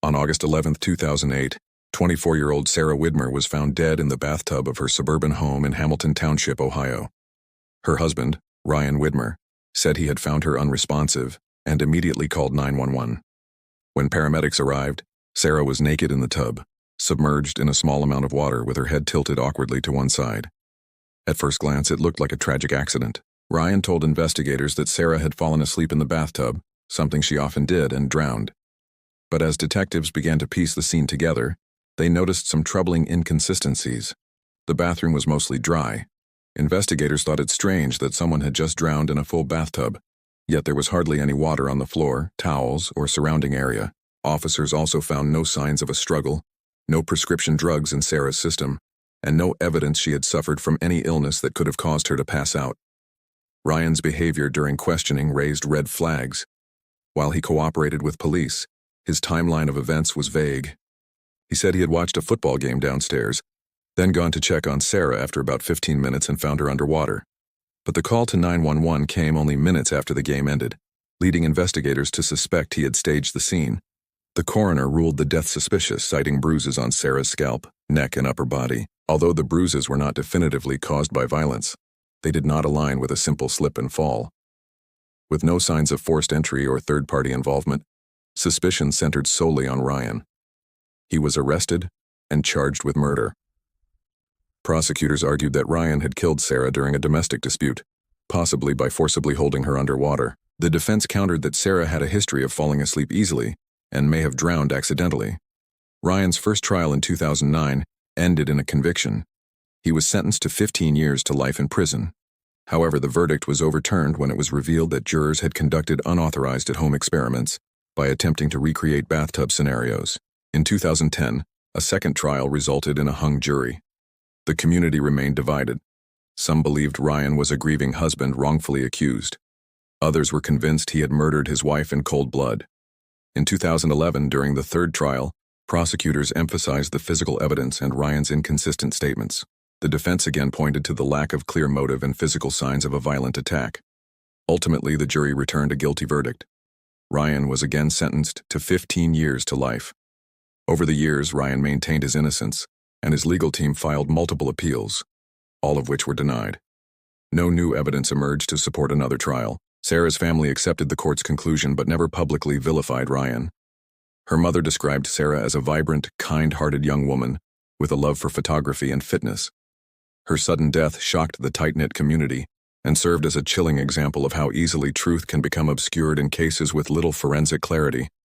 On August 11, 2008, 24-year-old Sarah Widmer was found dead in the bathtub of her suburban home in Hamilton Township, Ohio. Her husband, Ryan Widmer, said he had found her unresponsive and immediately called 911. When paramedics arrived, Sarah was naked in the tub, submerged in a small amount of water with her head tilted awkwardly to one side. At first glance, it looked like a tragic accident. Ryan told investigators that Sarah had fallen asleep in the bathtub, something she often did, and drowned. But as detectives began to piece the scene together, they noticed some troubling inconsistencies. The bathroom was mostly dry. Investigators thought it strange that someone had just drowned in a full bathtub, yet there was hardly any water on the floor, towels, or surrounding area. Officers also found no signs of a struggle, no prescription drugs in Sarah's system, and no evidence she had suffered from any illness that could have caused her to pass out. Ryan's behavior during questioning raised red flags. While he cooperated with police, his timeline of events was vague. He said he had watched a football game downstairs, then gone to check on Sarah after about 15 minutes and found her underwater. But the call to 911 came only minutes after the game ended, leading investigators to suspect he had staged the scene. The coroner ruled the death suspicious, citing bruises on Sarah's scalp, neck, and upper body. Although the bruises were not definitively caused by violence, they did not align with a simple slip and fall. With no signs of forced entry or third-party involvement, suspicion centered solely on Ryan. He was arrested and charged with murder. Prosecutors argued that Ryan had killed Sarah during a domestic dispute, possibly by forcibly holding her underwater. The defense countered that Sarah had a history of falling asleep easily and may have drowned accidentally. Ryan's first trial in 2009 ended in a conviction. He was sentenced to 15 years to life in prison. However, the verdict was overturned when it was revealed that jurors had conducted unauthorized at-home experiments by attempting to recreate bathtub scenarios. In 2010, a second trial resulted in a hung jury. The community remained divided. Some believed Ryan was a grieving husband wrongfully accused. Others were convinced he had murdered his wife in cold blood. In 2011, during the third trial, prosecutors emphasized the physical evidence and Ryan's inconsistent statements. The defense again pointed to the lack of clear motive and physical signs of a violent attack. Ultimately, the jury returned a guilty verdict. Ryan was again sentenced to 15 years to life. Over the years, Ryan maintained his innocence, and his legal team filed multiple appeals, all of which were denied. No new evidence emerged to support another trial. Sarah's family accepted the court's conclusion but never publicly vilified Ryan. Her mother described Sarah as a vibrant, kind-hearted young woman with a love for photography and fitness. Her sudden death shocked the tight-knit community and served as a chilling example of how easily truth can become obscured in cases with little forensic clarity.